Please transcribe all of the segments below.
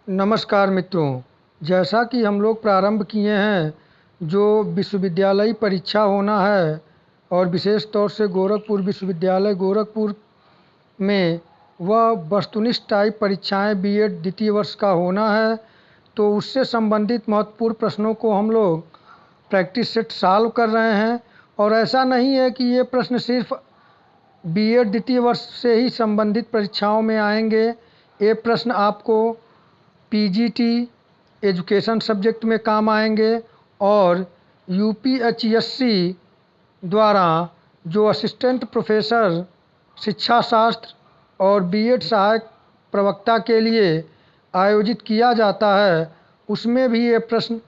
नमस्कार मित्रों, जैसा कि हम लोग प्रारंभ किए हैं, जो विश्वविद्यालयी परीक्षा होना है और विशेष तौर से गोरखपुर विश्वविद्यालय गोरखपुर में वह वस्तुनिष्ठ टाइप परीक्षाएं बीएड द्वितीय वर्ष का होना है। तो उससे संबंधित महत्वपूर्ण प्रश्नों को हम लोग प्रैक्टिस सेट सॉल्व कर रहे हैं। और ऐसा नहीं है कि ये प्रश्न सिर्फ बीएड द्वितीय वर्ष से ही संबंधित परीक्षाओं में आएंगे। ये प्रश्न आपको पीजीटी एजुकेशन सब्जेक्ट में काम आएंगे और यूपीएचएससी द्वारा जो असिस्टेंट प्रोफेसर शिक्षा शास्त्र और बीएड सहायक प्रवक्ता के लिए आयोजित किया जाता है, उसमें भी ये प्रश्न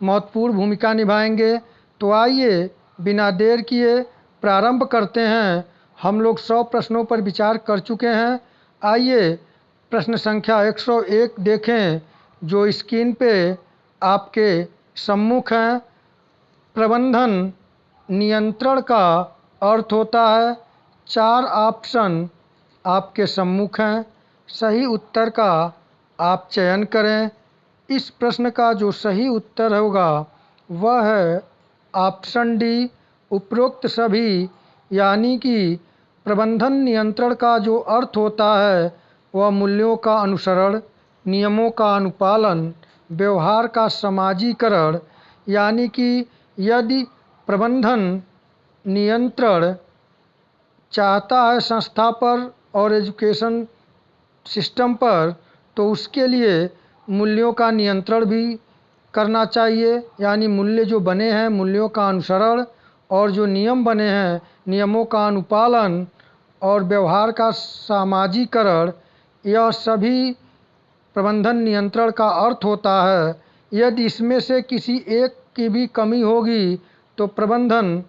महत्वपूर्ण भूमिका निभाएंगे। तो आइए बिना देर किए प्रारंभ करते हैं। हम लोग 100 प्रश्नों पर विचार कर चुके हैं। आइए प्रश्न संख्या 101 देखें, जो स्क्रीन पे आपके सम्मुख हैं। प्रबंधन नियंत्रण का अर्थ होता है। 4 ऑप्शन आपके सम्मुख हैं। सही उत्तर का आप चयन करें। इस प्रश्न का जो सही उत्तर होगा वह है ऑप्शन डी, उपरोक्त सभी। यानी कि प्रबंधन नियंत्रण का जो अर्थ होता है वह मूल्यों का अनुसरण, नियमों का अनुपालन, व्यवहार का समाजीकरण। यानी कि यदि प्रबंधन नियंत्रण चाहता है संस्था पर और एजुकेशन सिस्टम पर, तो उसके लिए मूल्यों का नियंत्रण भी करना चाहिए। यानी मूल्य जो बने हैं, मूल्यों का अनुसरण, और जो नियम बने हैं, नियमों का अनुपालन और व्यवहार का समाजीकरण, यह सभी प्रबंधन नियंत्रण का अर्थ होता है। यदि इसमें से किसी एक की भी कमी होगी तो प्रबंधन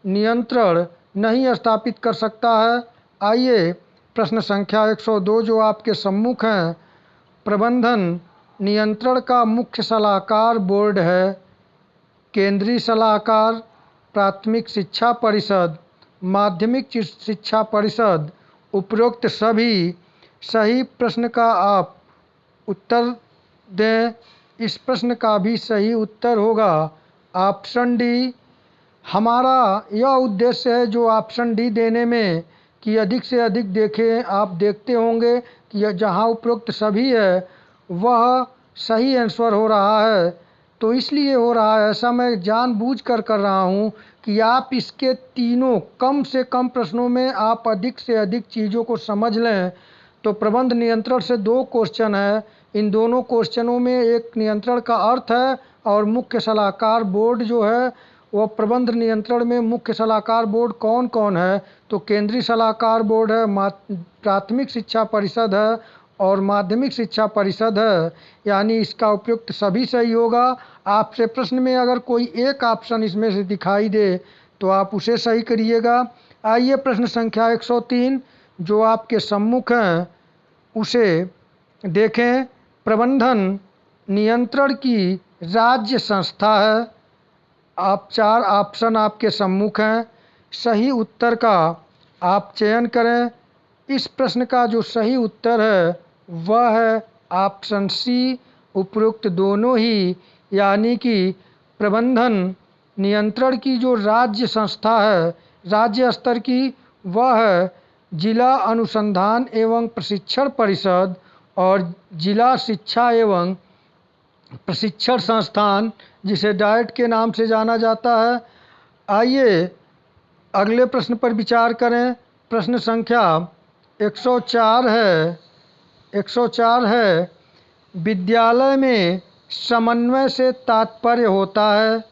नियंत्रण नहीं स्थापित कर सकता है। आइए प्रश्न संख्या 102 जो आपके सम्मुख हैं। प्रबंधन नियंत्रण का मुख्य सलाहकार बोर्ड है। केंद्रीय सलाहकार, प्राथमिक शिक्षा परिषद, माध्यमिक शिक्षा परिषद, उपरोक्त सभी। सही प्रश्न का आप उत्तर दें। इस प्रश्न का भी सही उत्तर होगा ऑप्शन डी। हमारा यह उद्देश्य है जो ऑप्शन डी देने में कि अधिक से अधिक देखें। आप देखते होंगे कि जहां उपरोक्त सभी है वह सही आंसर हो रहा है। तो इसलिए हो रहा है ऐसा, मैं जानबूझकर कर रहा हूं कि आप इसके तीनों कम से कम प्रश्नों में आप अधिक से अधिक चीज़ों को समझ लें। तो प्रबंध नियंत्रण से 2 क्वेश्चन है। इन दोनों क्वेश्चनों में एक नियंत्रण का अर्थ है और मुख्य सलाहकार बोर्ड जो है वह प्रबंध नियंत्रण में मुख्य सलाहकार बोर्ड कौन कौन है। तो केंद्रीय सलाहकार बोर्ड है, प्राथमिक शिक्षा परिषद है और माध्यमिक शिक्षा परिषद है। यानी इसका उपयुक्त सभी सही होगा। आपसे प्रश्न में अगर कोई एक ऑप्शन इसमें से दिखाई दे तो आप उसे सही करिएगा। आइए प्रश्न संख्या 103 जो आपके सम्मुख हैं उसे देखें। प्रबंधन नियंत्रण की राज्य संस्था है। आप 4 ऑप्शन आपके सम्मुख हैं। सही उत्तर का आप चयन करें। इस प्रश्न का जो सही उत्तर है वह है ऑप्शन सी, उपरोक्त दोनों ही। यानी कि प्रबंधन नियंत्रण की जो राज्य संस्था है राज्य स्तर की, वह है जिला अनुसंधान एवं प्रशिक्षण परिषद और जिला शिक्षा एवं प्रशिक्षण संस्थान, जिसे डाइट के नाम से जाना जाता है। आइए अगले प्रश्न पर विचार करें। प्रश्न संख्या 104 है। 104 है, विद्यालय में समन्वय से तात्पर्य होता है।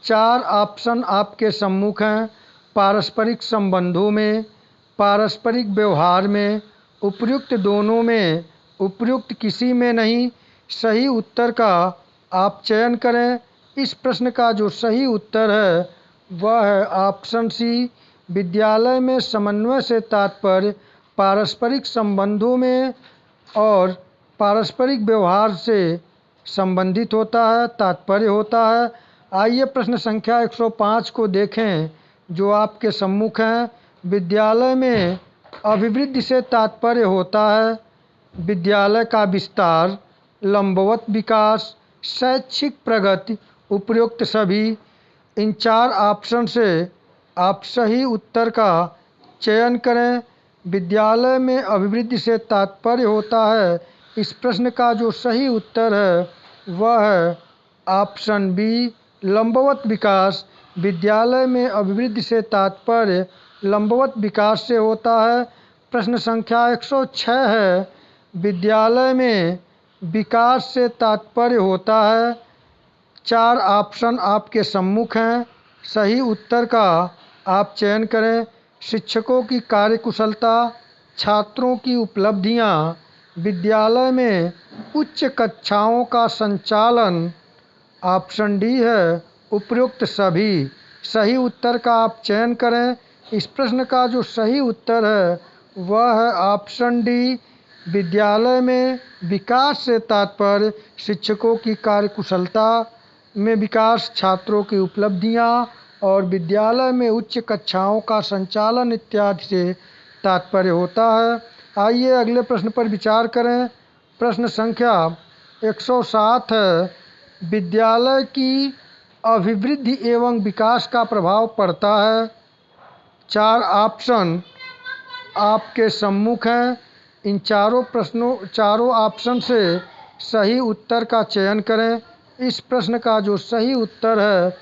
4 ऑप्शन आपके सम्मुख हैं। पारस्परिक संबंधों में, पारस्परिक व्यवहार में, उपर्युक्त दोनों में, उपर्युक्त किसी में नहीं। सही उत्तर का आप चयन करें। इस प्रश्न का जो सही उत्तर है वह है ऑप्शन सी, विद्यालय में समन्वय से तात्पर्य पारस्परिक संबंधों में और पारस्परिक व्यवहार से संबंधित होता है, तात्पर्य होता है। आइए प्रश्न संख्या 105 को देखें जो आपके सम्मुख हैं। विद्यालय में अभिवृद्धि से तात्पर्य होता है विद्यालय का विस्तार, लंबवत विकास, शैक्षिक प्रगति, उपर्युक्त सभी। इन 4 ऑप्शन से आप सही उत्तर का चयन करें। विद्यालय में अभिवृद्धि से तात्पर्य होता है, इस प्रश्न का जो सही उत्तर है वह है ऑप्शन बी, लंबवत विकास। विद्यालय में अभिवृद्धि से तात्पर्य लंबवत विकास से होता है। प्रश्न संख्या 106 है, विद्यालय में विकास से तात्पर्य होता है। 4 ऑप्शन आपके सम्मुख हैं, सही उत्तर का आप चयन करें। शिक्षकों की कार्यकुशलता, छात्रों की उपलब्धियां, विद्यालय में उच्च कक्षाओं का संचालन, ऑप्शन डी है उपर्युक्त सभी। सही उत्तर का आप चयन करें। इस प्रश्न का जो सही उत्तर है वह है ऑप्शन डी, विद्यालय में विकास से तात्पर्य शिक्षकों की कार्यकुशलता में विकास, छात्रों की उपलब्धियां और विद्यालय में उच्च कक्षाओं का संचालन इत्यादि से तात्पर्य होता है। आइए अगले प्रश्न पर विचार करें। प्रश्न संख्या 107 है, विद्यालय की अभिवृद्धि एवं विकास का प्रभाव पड़ता है। 4 ऑप्शन आपके सम्मुख हैं। इन चारों ऑप्शन से सही उत्तर का चयन करें। इस प्रश्न का जो सही उत्तर है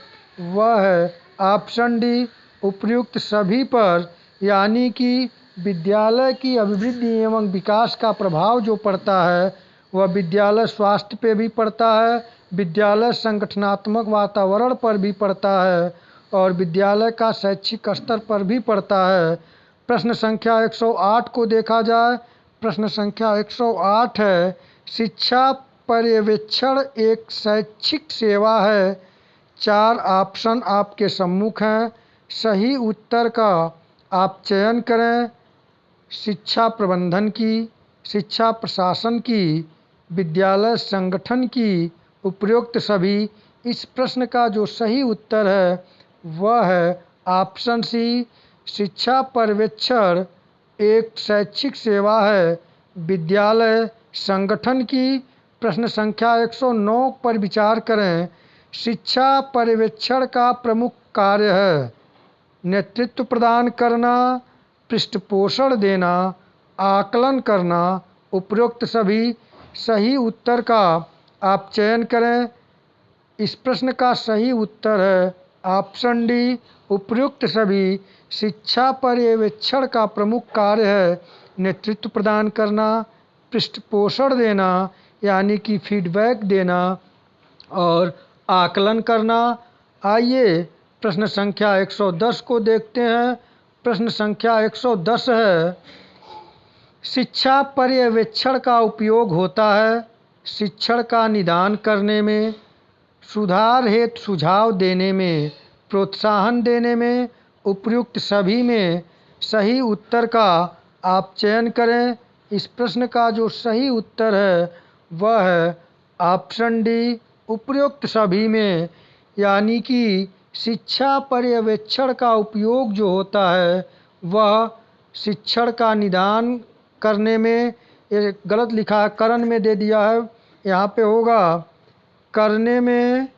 वह है ऑप्शन डी, उपर्युक्त सभी पर, यानी कि विद्यालय की अभिवृद्धि एवं विकास का प्रभाव जो पड़ता है वह विद्यालय स्वास्थ्य पे भी पड़ता है, विद्यालय संगठनात्मक वातावरण पर भी पड़ता है और विद्यालय का शैक्षिक स्तर पर भी पड़ता है। प्रश्न संख्या 108 को देखा जाए। प्रश्न संख्या 108 है, शिक्षा पर्यवेक्षण एक शैक्षिक सेवा है। 4 ऑप्शन आपके सम्मुख हैं, सही उत्तर का आप चयन करें। शिक्षा प्रबंधन की, शिक्षा प्रशासन की, विद्यालय संगठन की, उपर्युक्त सभी। इस प्रश्न का जो सही उत्तर है वह है ऑप्शन सी, शिक्षा पर्यवेक्षण एक शैक्षिक सेवा है, विद्यालय संगठन की। प्रश्न संख्या 109 पर विचार करें। शिक्षा पर्यवेक्षण का प्रमुख कार्य है नेतृत्व प्रदान करना, पृष्ठपोषण देना, आकलन करना, उपर्युक्त सभी। सही उत्तर का आप चयन करें। इस प्रश्न का सही उत्तर है ऑप्शन डी, उपर्युक्त सभी। शिक्षा पर्यवेक्षण का प्रमुख कार्य है नेतृत्व प्रदान करना, पृष्ठपोषण देना यानी कि फीडबैक देना और आकलन करना। आइए प्रश्न संख्या 110 को देखते हैं। प्रश्न संख्या 110 है, शिक्षा पर्यवेक्षण का उपयोग होता है शिक्षण का निदान करने में, सुधार हेतु सुझाव देने में, प्रोत्साहन देने में, उपर्युक्त सभी में। सही उत्तर का आप चयन करें। इस प्रश्न का जो सही उत्तर है वह है ऑप्शन डी, उपर्युक्त सभी में, यानी कि शिक्षा पर्यवेक्षण का उपयोग जो होता है वह शिक्षण का निदान करने में, ये गलत लिखा है, करण में दे दिया है, यहाँ पे होगा करने में,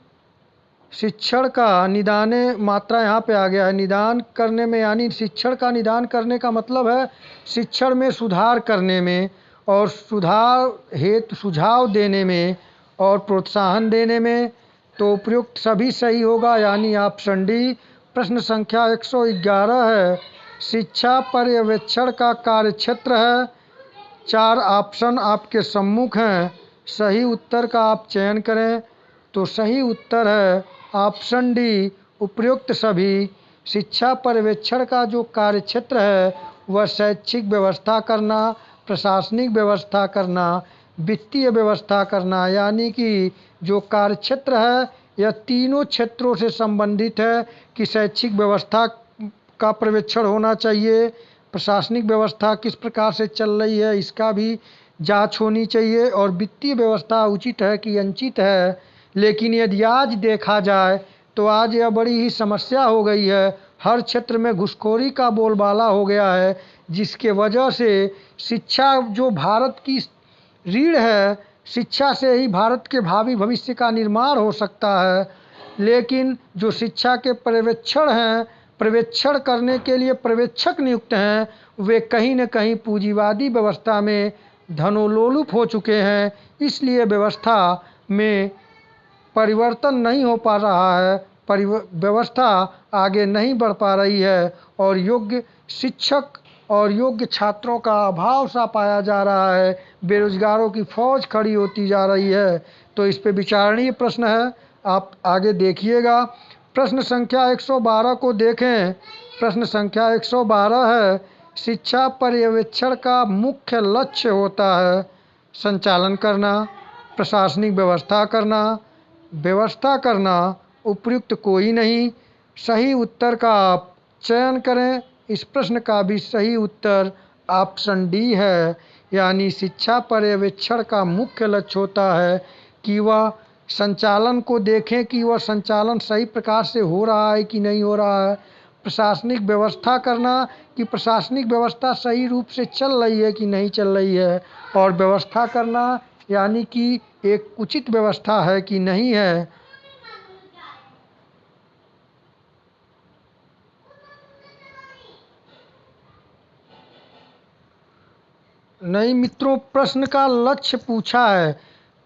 शिक्षण का निदाने मात्रा यहाँ पे आ गया है, निदान करने में, यानी शिक्षण का निदान करने का मतलब है शिक्षण में सुधार करने में और सुधार हेतु सुझाव देने में और प्रोत्साहन देने में। तो उपयुक्त सभी सही होगा, यानी ऑप्शन डी। प्रश्न संख्या 111 है, शिक्षा पर्यवेक्षण का कार्यक्षेत्र है। 4 ऑप्शन आपके सम्मुख हैं, सही उत्तर का आप चयन करें। तो सही उत्तर है ऑप्शन डी, उपर्युक्त सभी। शिक्षा पर्यवेक्षण का जो कार्यक्षेत्र है वह शैक्षिक व्यवस्था करना, प्रशासनिक व्यवस्था करना, वित्तीय व्यवस्था करना, यानी कि जो कार्यक्षेत्र है यह तीनों क्षेत्रों से संबंधित है कि शैक्षिक व्यवस्था का पर्यवेक्षण होना चाहिए, प्रशासनिक व्यवस्था किस प्रकार से चल रही है इसका भी जांच होनी चाहिए और वित्तीय व्यवस्था उचित है कि अनुचित है। लेकिन यदि आज देखा जाए तो आज यह बड़ी ही समस्या हो गई है, हर क्षेत्र में घूसखोरी का बोलबाला हो गया है, जिसके वजह से शिक्षा जो भारत की रीढ़ है, शिक्षा से ही भारत के भावी भविष्य का निर्माण हो सकता है, लेकिन जो शिक्षा के पर्यवेक्षण हैं, पर्यवेक्षण करने के लिए पर्यवेक्षक नियुक्त हैं, वे कहीं न कहीं पूंजीवादी व्यवस्था में धनोलोलुप हो चुके हैं। इसलिए व्यवस्था में परिवर्तन नहीं हो पा रहा है, व्यवस्था आगे नहीं बढ़ पा रही है और योग्य शिक्षक और योग्य छात्रों का अभाव सा पाया जा रहा है। बेरोजगारों की फौज खड़ी होती जा रही है। तो इस पे विचारणीय प्रश्न है, आप आगे देखिएगा। प्रश्न संख्या 112 को देखें। प्रश्न संख्या 112 है, शिक्षा पर्यवेक्षण का मुख्य लक्ष्य होता है संचालन करना, प्रशासनिक व्यवस्था करना, उपयुक्त कोई नहीं। सही उत्तर का आप चयन करें। इस प्रश्न का भी सही उत्तर ऑप्शन डी है, यानी शिक्षा पर्यवेक्षण का मुख्य लक्ष्य होता है कि वह संचालन को देखें कि वह संचालन सही प्रकार से हो रहा है कि नहीं हो रहा है। प्रशासनिक व्यवस्था करना कि प्रशासनिक व्यवस्था सही रूप से चल रही है कि नहीं चल रही है। और व्यवस्था करना यानी कि एक उचित व्यवस्था है कि नहीं है। नहीं मित्रों, प्रश्न का लक्ष्य पूछा है,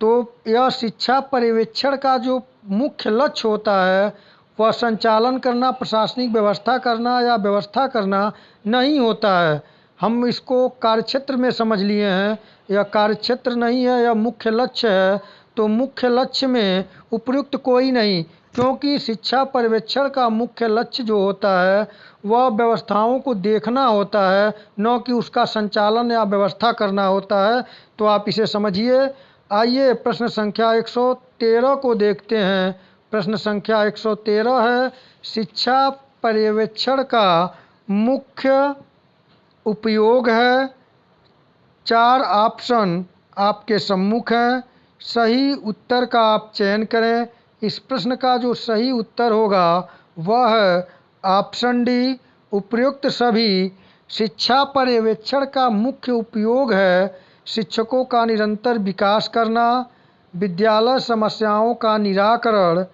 तो यह शिक्षा पर्यवेक्षण का जो मुख्य लक्ष्य होता है वह संचालन करना, प्रशासनिक व्यवस्था करना या व्यवस्था करना नहीं होता है। हम इसको कार्यक्षेत्र में समझ लिए हैं, यह कार्यक्षेत्र नहीं है, यह मुख्य लक्ष्य है। तो मुख्य लक्ष्य में उपयुक्त कोई नहीं, क्योंकि शिक्षा पर्यवेक्षण का मुख्य लक्ष्य जो होता है वह व्यवस्थाओं को देखना होता है, न कि उसका संचालन या व्यवस्था करना होता है। तो आप इसे समझिए। आइए प्रश्न संख्या 113 को देखते हैं। प्रश्न संख्या 113 है, शिक्षा पर्यवेक्षण का मुख्य उपयोग है। 4 ऑप्शन आपके सम्मुख हैं। सही उत्तर का आप चयन करें। इस प्रश्न का जो सही उत्तर होगा वह है ऑप्शन डी, उपयुक्त सभी। शिक्षा पर्यवेक्षण का मुख्य उपयोग है शिक्षकों का निरंतर विकास करना, विद्यालय समस्याओं का निराकरण,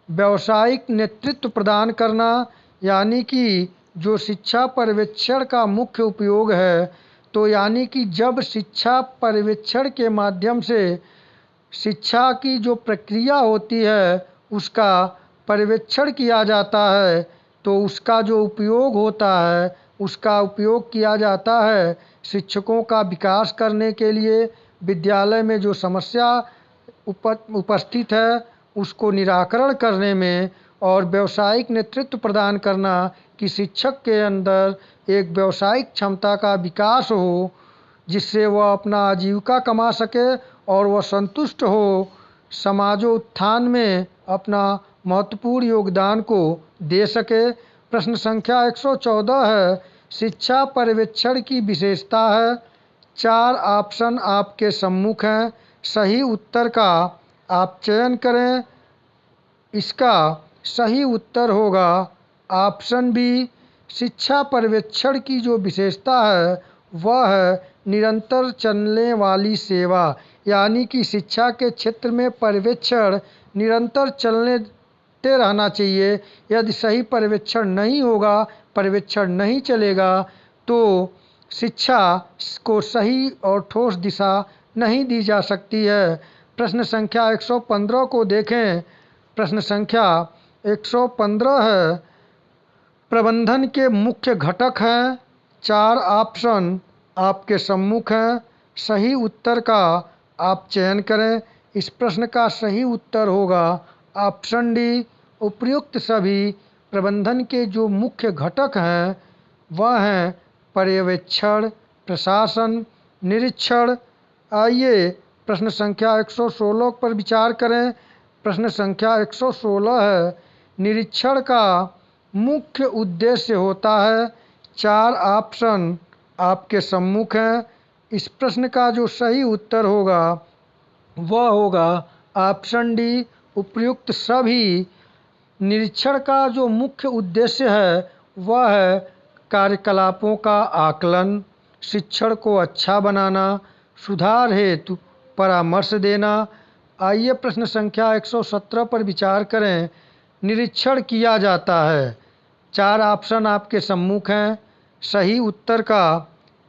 व्यावसायिक नेतृत्व प्रदान करना। यानी कि जो शिक्षा पर्यवेक्षण का मुख्य उपयोग है, तो यानी कि जब शिक्षा पर्यवेक्षण के माध्यम से शिक्षा की जो प्रक्रिया होती है उसका पर्यवेक्षण किया जाता है, तो उसका जो उपयोग होता है उसका उपयोग किया जाता है शिक्षकों का विकास करने के लिए, विद्यालय में जो समस्या उपस्थित है उसको निराकरण करने में, और व्यावसायिक नेतृत्व प्रदान करना कि शिक्षक के अंदर एक व्यावसायिक क्षमता का विकास हो जिससे वह अपना आजीविका कमा सके और वह संतुष्ट हो, समाजोत्थान में अपना महत्वपूर्ण योगदान को दे सके। प्रश्न संख्या 114 है, शिक्षा पर्यवेक्षण की विशेषता है। 4 ऑप्शन आपके सम्मुख हैं। सही उत्तर का आप चयन करें। इसका सही उत्तर होगा ऑप्शन बी। शिक्षा पर्यवेक्षण की जो विशेषता है वह है निरंतर चलने वाली सेवा, यानी कि शिक्षा के क्षेत्र में पर्यवेक्षण निरंतर चलते रहना चाहिए। यदि सही पर्यवेक्षण नहीं होगा, पर्यवेक्षण नहीं चलेगा, तो शिक्षा को सही और ठोस दिशा नहीं दी जा सकती है। प्रश्न संख्या 115 को देखें। प्रश्न संख्या 115 है, प्रबंधन के मुख्य घटक हैं। 4 ऑप्शन आपके सम्मुख हैं। सही उत्तर का आप चयन करें। इस प्रश्न का सही उत्तर होगा ऑप्शन डी, उपयुक्त सभी। प्रबंधन के जो मुख्य घटक हैं वह हैं पर्यवेक्षण, प्रशासन, निरीक्षण। आइए प्रश्न संख्या 116 पर विचार करें। प्रश्न संख्या 116 है, निरीक्षण का मुख्य उद्देश्य होता है। 4 ऑप्शन आपके सम्मुख हैं। इस प्रश्न का जो सही उत्तर होगा वह होगा ऑप्शन डी, उपयुक्त सभी। निरीक्षण का जो मुख्य उद्देश्य है वह है कार्यकलापों का आकलन, शिक्षण को अच्छा बनाना, सुधार हेतु परामर्श देना। आइए प्रश्न संख्या 117 पर विचार करें। निरीक्षण किया जाता है। 4 ऑप्शन आपके सम्मुख हैं। सही उत्तर का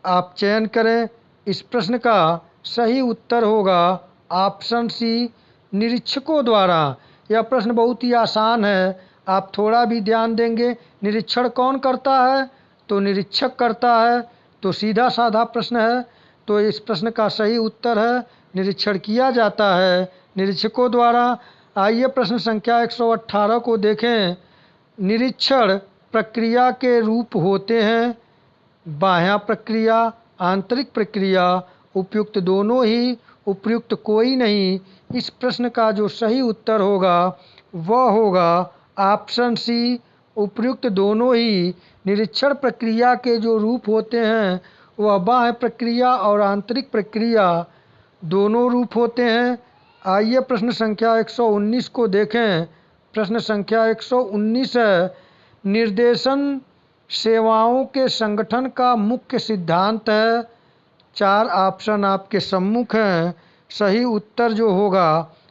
आप चयन करें। इस प्रश्न का सही उत्तर होगा ऑप्शन सी, निरीक्षकों द्वारा। यह प्रश्न बहुत ही आसान है, आप थोड़ा भी ध्यान देंगे। निरीक्षण कौन करता है? तो निरीक्षक करता है। तो सीधा साधा प्रश्न है। तो इस प्रश्न का सही उत्तर है निरीक्षण किया जाता है निरीक्षकों द्वारा। आइए प्रश्न संख्या 118 को देखें। निरीक्षण प्रक्रिया के रूप होते हैं बाह्य प्रक्रिया, आंतरिक प्रक्रिया, उपयुक्त दोनों ही, उपयुक्त कोई नहीं। इस प्रश्न का जो सही उत्तर होगा वह होगा ऑप्शन सी, उपयुक्त दोनों ही। निरीक्षण प्रक्रिया के जो रूप होते हैं वह बाह्य प्रक्रिया और आंतरिक प्रक्रिया दोनों रूप होते हैं। आइए प्रश्न संख्या 119 को देखें। प्रश्न संख्या 119 है, निर्देशन सेवाओं के संगठन का मुख्य सिद्धांत है। 4 ऑप्शन आपके सम्मुख हैं। सही उत्तर जो होगा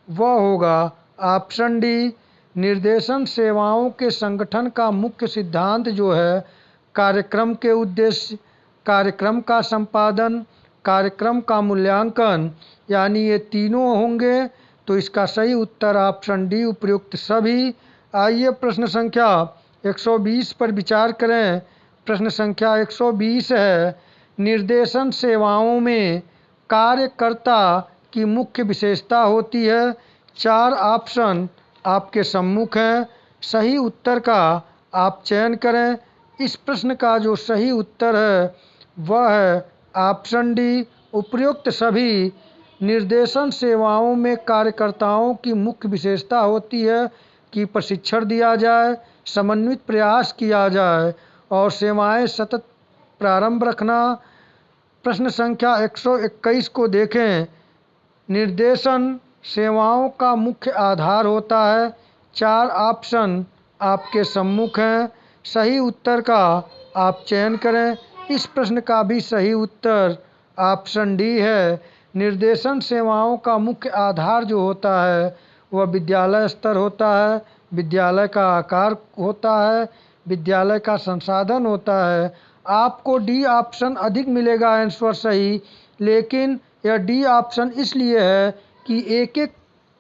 वह होगा ऑप्शन डी, निर्देशन सेवाओं के संगठन का मुख्य सिद्धांत जो है कार्यक्रम के उद्देश्य, कार्यक्रम का संपादन, कार्यक्रम का मूल्यांकन, यानी ये तीनों होंगे। तो इसका सही उत्तर ऑप्शन डी, उपयुक्त सभी। आइए प्रश्न संख्या 120 पर विचार करें। प्रश्न संख्या 120 है, निर्देशन सेवाओं में कार्यकर्ता की मुख्य विशेषता होती है। 4 ऑप्शन आपके सम्मुख हैं। सही उत्तर का आप चयन करें। इस प्रश्न का जो सही उत्तर है वह है ऑप्शन डी, उपयुक्त सभी। निर्देशन सेवाओं में कार्यकर्ताओं की मुख्य विशेषता होती है कि प्रशिक्षण दिया जाए, समन्वित प्रयास किया जाए और सेवाएं सतत प्रारंभ रखना। प्रश्न संख्या 121 को देखें। निर्देशन सेवाओं का मुख्य आधार होता है। 4 ऑप्शन आपके सम्मुख हैं। सही उत्तर का आप चयन करें। इस प्रश्न का भी सही उत्तर ऑप्शन डी है। निर्देशन सेवाओं का मुख्य आधार जो होता है वह विद्यालय स्तर होता है, विद्यालय का आकार होता है, विद्यालय का संसाधन होता है। आपको डी ऑप्शन अधिक मिलेगा आंसर सही, लेकिन यह डी ऑप्शन इसलिए है कि एक एक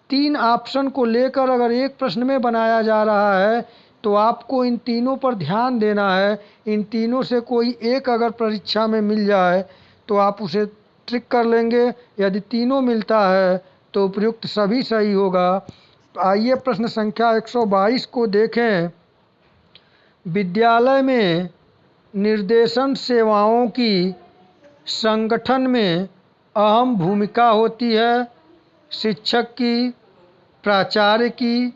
3 ऑप्शन को लेकर अगर एक प्रश्न में बनाया जा रहा है तो आपको इन तीनों पर ध्यान देना है। इन तीनों से कोई एक अगर परीक्षा में मिल जाए तो आप उसे ट्रिक कर लेंगे। यदि तीनों मिलता है तो उपयुक्त सभी सही होगा। आइए प्रश्न संख्या 122 को देखें। विद्यालय में निर्देशन सेवाओं की संगठन में अहम भूमिका होती है। शिक्षक की, प्राचार्य की,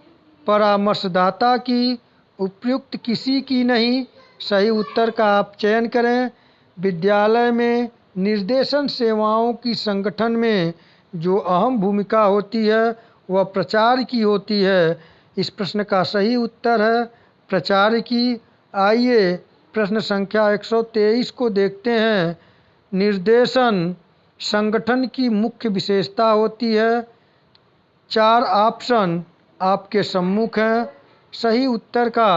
परामर्शदाता की, उपयुक्त किसी की नहीं। सही उत्तर का आप चयन करें। विद्यालय में निर्देशन सेवाओं की संगठन में जो अहम भूमिका होती है वह प्राचार्य की होती है। इस प्रश्न का सही उत्तर है प्राचार्य की। आइए प्रश्न संख्या 123 को देखते हैं। निर्देशन संगठन की मुख्य विशेषता होती है। 4 ऑप्शन आपके सम्मुख हैं। सही उत्तर का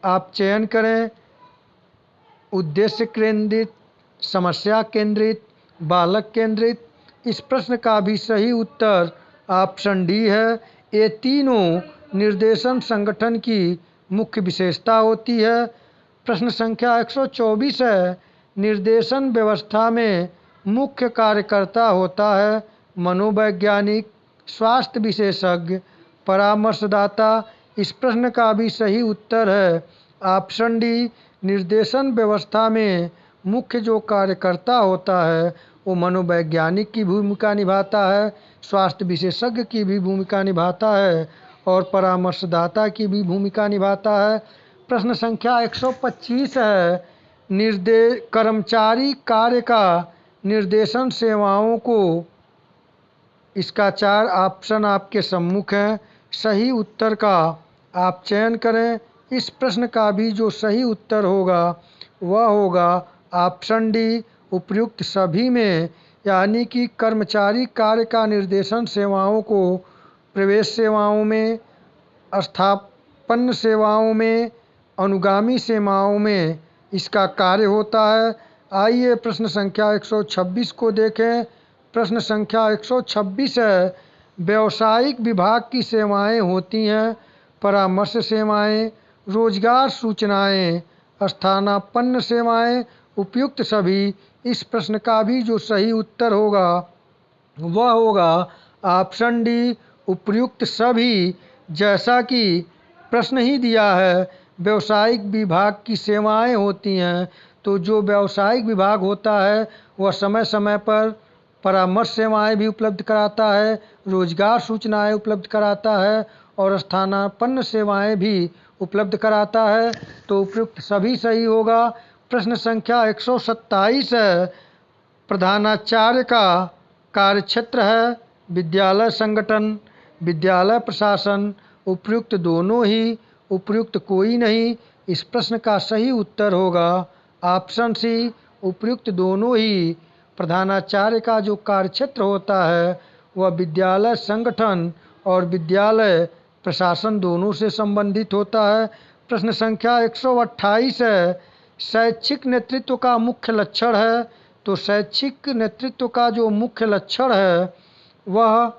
आप चयन करें। उद्देश्य केंद्रित, समस्या केंद्रित, बालक केंद्रित। इस प्रश्न का भी सही उत्तर ऑप्शन डी है। ये तीनों निर्देशन संगठन की मुख्य विशेषता होती है। प्रश्न संख्या 124 है, निर्देशन व्यवस्था में मुख्य कार्यकर्ता होता है मनोवैज्ञानिक, स्वास्थ्य विशेषज्ञ, परामर्शदाता। इस प्रश्न का भी सही उत्तर है ऑप्शन डी। निर्देशन व्यवस्था में मुख्य जो कार्यकर्ता होता है वो मनोवैज्ञानिक की भूमिका निभाता है, स्वास्थ्य विशेषज्ञ की भी भूमिका निभाता है और परामर्शदाता की भी भूमिका निभाता है। प्रश्न संख्या 125 है, कर्मचारी कार्य का निर्देशन सेवाओं को। इसका 4 ऑप्शन आपके सम्मुख हैं। सही उत्तर का आप चयन करें। इस प्रश्न का भी जो सही उत्तर होगा वह होगा ऑप्शन डी, उपयुक्त सभी में। यानी कि कर्मचारी कार्य का निर्देशन सेवाओं को प्रवेश सेवाओं में, स्थापन सेवाओं में, अनुगामी सेवाओं में इसका कार्य होता है। आइए प्रश्न संख्या 126 को देखें। प्रश्न संख्या 126 है, व्यावसायिक विभाग की सेवाएं होती हैं परामर्श सेवाएं, रोजगार सूचनाएं, स्थानापन्न सेवाएं, उपयुक्त सभी। इस प्रश्न का भी जो सही उत्तर होगा वह होगा ऑप्शन डी, उपयुक्त सभी। जैसा कि प्रश्न ही दिया है व्यावसायिक विभाग की सेवाएं होती हैं, तो जो व्यावसायिक विभाग होता है वह समय समय पर परामर्श सेवाएं भी उपलब्ध कराता है, रोजगार सूचनाएं उपलब्ध कराता है और स्थानापन्न सेवाएं भी उपलब्ध कराता है। तो उपयुक्त सभी सही होगा। प्रश्न संख्या 127 है, प्रधानाचार्य का कार्यक्षेत्र है विद्यालय संगठन, विद्यालय प्रशासन, उपयुक्त दोनों ही, उपयुक्त कोई नहीं। इस प्रश्न का सही उत्तर होगा ऑप्शन सी, उपयुक्त दोनों ही। प्रधानाचार्य का जो कार्यक्षेत्र होता है वह विद्यालय संगठन और विद्यालय प्रशासन दोनों से संबंधित होता है। प्रश्न संख्या 128 है, शैक्षिक नेतृत्व का मुख्य लक्षण है। तो शैक्षिक नेतृत्व का जो मुख्य लक्षण है वह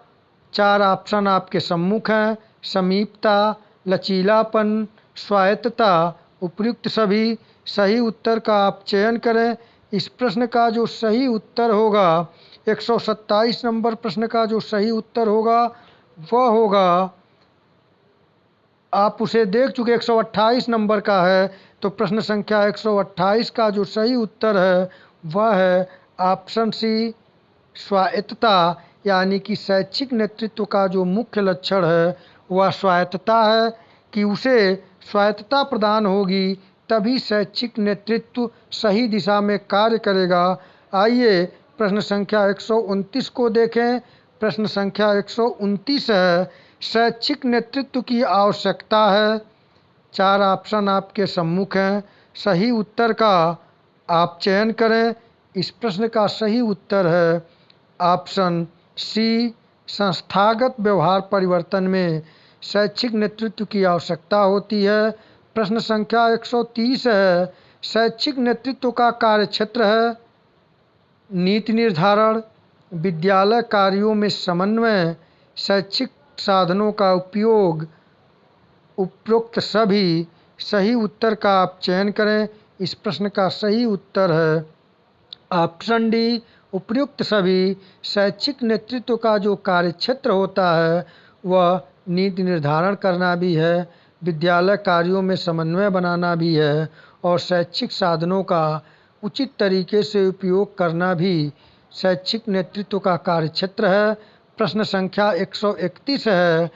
4 ऑप्शन आपके सम्मुख हैं, समीपता, लचीलापन, स्वायत्तता, उपयुक्त सभी। सही उत्तर का आप चयन करें। इस प्रश्न का जो सही उत्तर होगा 127 नंबर प्रश्न का जो सही उत्तर होगा वह होगा, आप उसे देख चुके 128 नंबर का है, तो प्रश्न संख्या 128 का जो सही उत्तर है वह है ऑप्शन सी, स्वायत्तता। यानी कि शैक्षिक नेतृत्व का जो मुख्य लक्षण है वह स्वायत्तता है, कि उसे स्वायत्तता प्रदान होगी तभी शैक्षिक नेतृत्व सही दिशा में कार्य करेगा। आइए प्रश्न संख्या 129 को देखें। प्रश्न संख्या 129 है, शैक्षिक नेतृत्व की आवश्यकता है। 4 ऑप्शन आपके सम्मुख हैं, सही उत्तर का आप चयन करें। इस प्रश्न का सही उत्तर है ऑप्शन सी, संस्थागत व्यवहार परिवर्तन में शैक्षिक नेतृत्व की आवश्यकता होती है। प्रश्न संख्या 130 है, शैक्षिक नेतृत्व का कार्यक्षेत्र है नीति निर्धारण, विद्यालय कार्यों में समन्वय, शैक्षिक साधनों का उपयोग, उपरोक्त सभी। सही उत्तर का आप चयन करें। इस प्रश्न का सही उत्तर है ऑप्शन डी, उपयुक्त सभी। शैक्षिक नेतृत्व का जो कार्यक्षेत्र होता है वह नीति निर्धारण करना भी है, विद्यालय कार्यों में समन्वय बनाना भी है और शैक्षिक साधनों का उचित तरीके से उपयोग करना भी शैक्षिक नेतृत्व का कार्यक्षेत्र है। प्रश्न संख्या 131 है,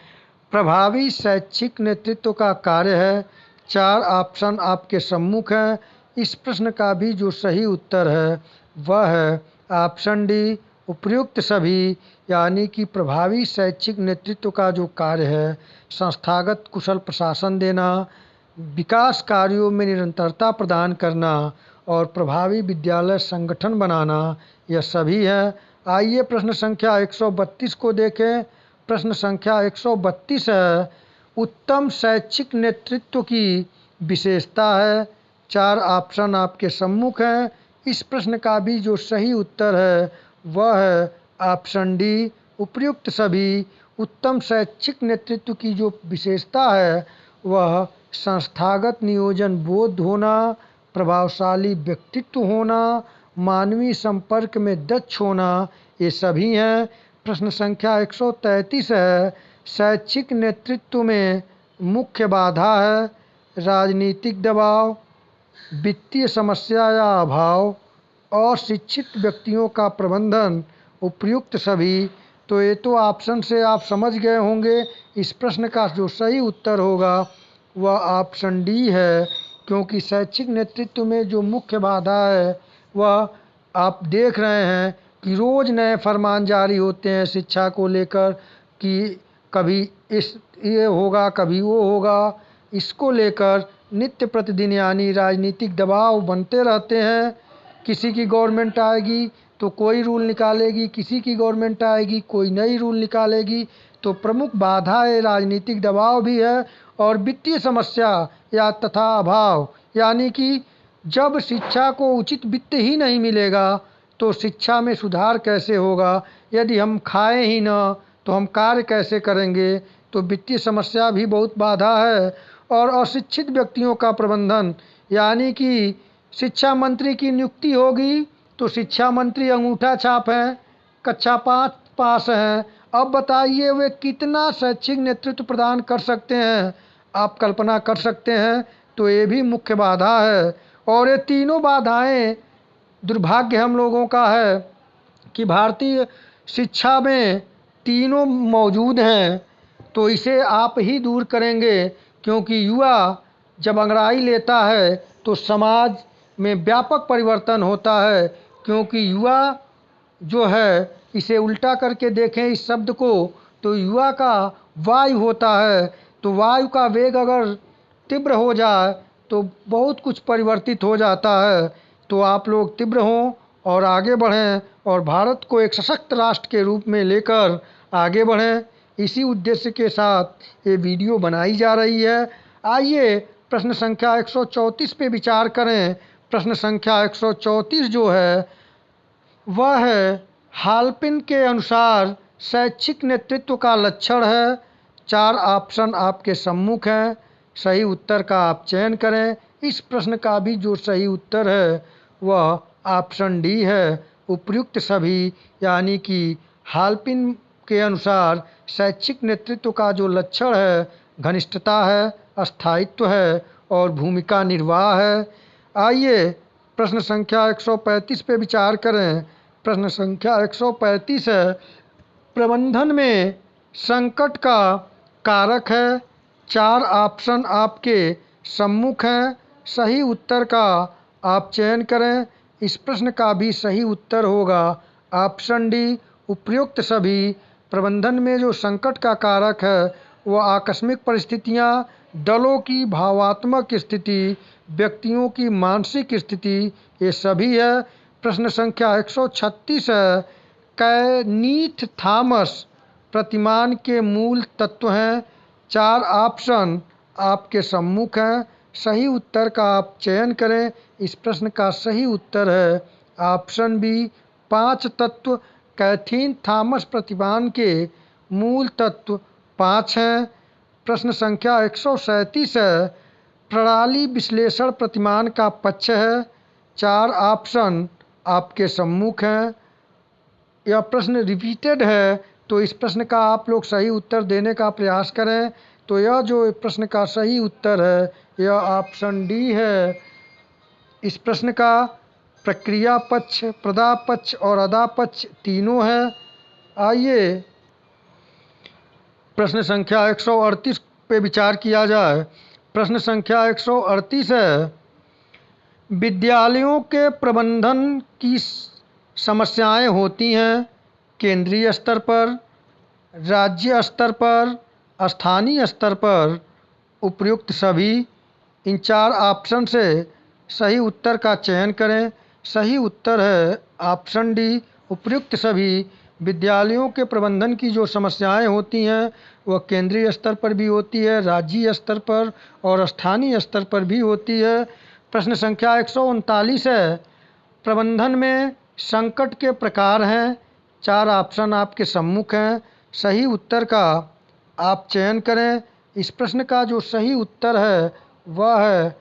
प्रभावी शैक्षिक नेतृत्व का कार्य है। 4 ऑप्शन आपके सम्मुख हैं। इस प्रश्न का भी जो सही उत्तर है वह है ऑप्शन डी, उपयुक्त सभी। यानी कि प्रभावी शैक्षिक नेतृत्व का जो कार्य है संस्थागत कुशल प्रशासन देना, विकास कार्यों में निरंतरता प्रदान करना और प्रभावी विद्यालय संगठन बनाना, यह सभी है। आइए प्रश्न संख्या 132 को देखें। प्रश्न संख्या 132 है, उत्तम शैक्षिक नेतृत्व की विशेषता है। 4 ऑप्शन आपके सम्मुख हैं। इस प्रश्न का भी जो सही उत्तर है वह है ऑप्शन डी, उपयुक्त सभी। उत्तम शैक्षिक नेतृत्व की जो विशेषता है वह संस्थागत नियोजन बोध होना, प्रभावशाली व्यक्तित्व होना, मानवीय संपर्क में दक्ष होना, ये सभी हैं। प्रश्न संख्या 133 है, शैक्षिक नेतृत्व में मुख्य बाधा है राजनीतिक दबाव, वित्तीय समस्या या अभाव, अशिक्षित व्यक्तियों का प्रबंधन, उपयुक्त सभी। तो ये तो ऑप्शन से आप समझ गए होंगे। इस प्रश्न का जो सही उत्तर होगा वह ऑप्शन डी है, क्योंकि शैक्षिक नेतृत्व में जो मुख्य बाधा है वह आप देख रहे हैं कि रोज़ नए फरमान जारी होते हैं शिक्षा को लेकर, कि कभी ये होगा कभी वो होगा। इसको लेकर नित्य प्रतिदिन यानी राजनीतिक दबाव बनते रहते हैं। किसी की गवर्नमेंट आएगी, तो कोई रूल निकालेगी, किसी की गवर्नमेंट आएगी कोई नई रूल निकालेगी। तो प्रमुख बाधा है राजनीतिक दबाव भी है और वित्तीय समस्या या तथा अभाव, यानी कि जब शिक्षा को उचित वित्त ही नहीं मिलेगा तो शिक्षा में सुधार कैसे होगा। यदि हम खाएं ही ना तो हम कार्य कैसे करेंगे। तो वित्तीय समस्या भी बहुत बाधा है। और अशिक्षित व्यक्तियों का प्रबंधन, यानी कि शिक्षा मंत्री की नियुक्ति होगी तो शिक्षा मंत्री अंगूठा छाप हैं, कक्षा 5 पास हैं। अब बताइए वे कितना शैक्षिक नेतृत्व प्रदान कर सकते हैं, आप कल्पना कर सकते हैं। तो ये भी मुख्य बाधा है। और ये तीनों बाधाएं, दुर्भाग्य हम लोगों का है कि भारतीय शिक्षा में तीनों मौजूद हैं। तो इसे आप ही दूर करेंगे, क्योंकि युवा जब अंगड़ाई लेता है तो समाज में व्यापक परिवर्तन होता है। क्योंकि युवा जो है, इसे उल्टा करके देखें इस शब्द को, तो युवा का वायु होता है। तो वायु का वेग अगर तीव्र हो जाए तो बहुत कुछ परिवर्तित हो जाता है। तो आप लोग तीव्र हों और आगे बढ़ें और भारत को एक सशक्त राष्ट्र के रूप में लेकर आगे बढ़ें। इसी उद्देश्य के साथ ये वीडियो बनाई जा रही है। आइए प्रश्न संख्या 134 पे विचार करें। प्रश्न संख्या 134 जो है वह है, हालपिन के अनुसार शैक्षिक नेतृत्व का लक्षण है। 4 ऑप्शन आपके सम्मुख हैं, सही उत्तर का आप चयन करें। इस प्रश्न का भी जो सही उत्तर है वह ऑप्शन डी है, उपर्युक्त सभी। यानी कि हालपिन के अनुसार शैक्षिक नेतृत्व का जो लक्षण है घनिष्ठता है, स्थायित्व है और भूमिका निर्वाह है। आइए प्रश्न संख्या 135 पे विचार करें। प्रश्न संख्या 135 है, प्रबंधन में संकट का कारक है। 4 ऑप्शन आपके सम्मुख हैं, सही उत्तर का आप चयन करें। इस प्रश्न का भी सही उत्तर होगा ऑप्शन डी, उपर्युक्त सभी। प्रबंधन में जो संकट का कारक है वह आकस्मिक परिस्थितियां, दलों की भावात्मक स्थिति, व्यक्तियों की मानसिक स्थिति, ये सभी है। प्रश्न संख्या 136 है, कैनीथ थॉमस प्रतिमान के मूल तत्व हैं। 4 ऑप्शन आपके सम्मुख हैं, सही उत्तर का आप चयन करें। इस प्रश्न का सही उत्तर है ऑप्शन बी, 5 तत्व। कैथीन थॉमस प्रतिमान के मूल तत्व 5 हैं। प्रश्न संख्या 137 है, प्रणाली विश्लेषण प्रतिमान का पक्ष है। 4 ऑप्शन आपके सम्मुख हैं। यह प्रश्न रिपीटेड है, तो इस प्रश्न का आप लोग सही उत्तर देने का प्रयास करें। तो यह जो प्रश्न का सही उत्तर है यह ऑप्शन डी है। इस प्रश्न का प्रक्रिया पक्ष, प्रदा पक्ष और अदा पक्ष तीनों हैं। आइए प्रश्न संख्या 138 पे विचार किया जाए। प्रश्न संख्या 138 है, विद्यालयों के प्रबंधन की समस्याएं होती हैं केंद्रीय स्तर पर, राज्य स्तर पर, स्थानीय स्तर पर, उपर्युक्त सभी। इन 4 ऑप्शन से सही उत्तर का चयन करें। सही उत्तर है ऑप्शन डी, उपर्युक्त सभी। विद्यालयों के प्रबंधन की जो समस्याएं होती हैं वह केंद्रीय स्तर पर भी होती है, राज्य स्तर पर और स्थानीय स्तर पर भी होती है। प्रश्न संख्या 139 है, प्रबंधन में संकट के प्रकार हैं। 4 ऑप्शन आपके सम्मुख हैं, सही उत्तर का आप चयन करें। इस प्रश्न का जो सही उत्तर है वह है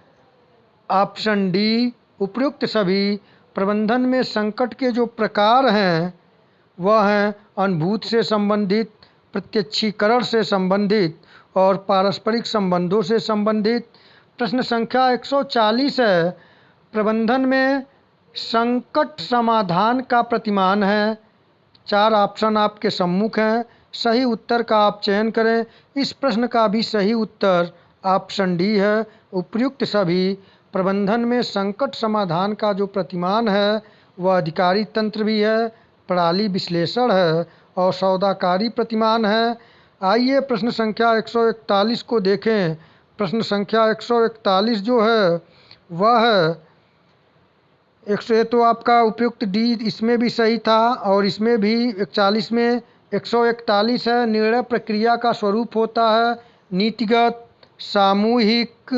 ऑप्शन डी, उपर्युक्त सभी। प्रबंधन में संकट के जो प्रकार हैं वह हैं अनुभूत से संबंधित, प्रत्यक्षीकरण से संबंधित और पारस्परिक संबंधों से संबंधित। प्रश्न संख्या 140 है, प्रबंधन में संकट समाधान का प्रतिमान है। 4 ऑप्शन आपके सम्मुख हैं, सही उत्तर का आप चयन करें। इस प्रश्न का भी सही उत्तर ऑप्शन डी है, उपर्युक्त सभी। प्रबंधन में संकट समाधान का जो प्रतिमान है वह अधिकारी तंत्र भी है, प्रणाली विश्लेषण है और सौदाकारी प्रतिमान है। आइए प्रश्न संख्या 141 को देखें। प्रश्न संख्या 141 जो है वह है, 100 ये तो आपका उपयुक्त डी इसमें भी सही था और इसमें भी 41 में 141 है। निर्णय प्रक्रिया का स्वरूप होता है नीतिगत, सामूहिक,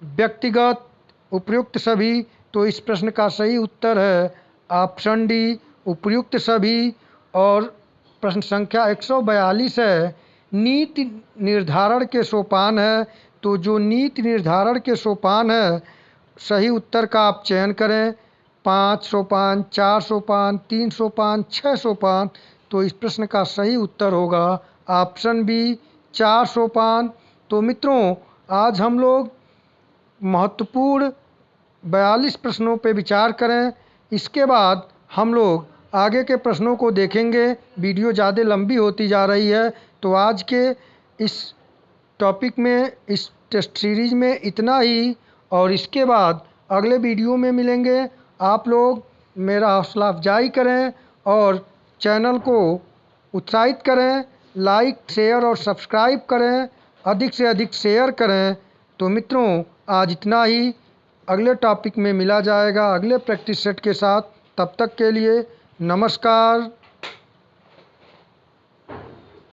व्यक्तिगत, उपयुक्त सभी। तो इस प्रश्न का सही उत्तर है ऑप्शन डी, उपयुक्त सभी। और प्रश्न संख्या 142 है, नीति निर्धारण के सोपान है। तो जो नीति निर्धारण के सोपान है, सही उत्तर का आप चयन करें। 5 सोपान, 4 सोपान, 3 सोपान, 6 सोपान। तो इस प्रश्न का सही उत्तर होगा ऑप्शन बी, 4 सोपान। तो मित्रों, आज हम लोग महत्वपूर्ण 42 प्रश्नों पर विचार करें। इसके बाद हम लोग आगे के प्रश्नों को देखेंगे। वीडियो ज़्यादा लंबी होती जा रही है, तो आज के इस टॉपिक में, इस टेस्ट सीरीज में इतना ही। और इसके बाद अगले वीडियो में मिलेंगे। आप लोग मेरा हौसला अफजाई करें और चैनल को उत्साहित करें, लाइक, शेयर और सब्सक्राइब करें, अधिक से अधिक शेयर करें। तो मित्रों, आज इतना ही। अगले टॉपिक में मिला जाएगा अगले प्रैक्टिस सेट के साथ। तब तक के लिए नमस्कार।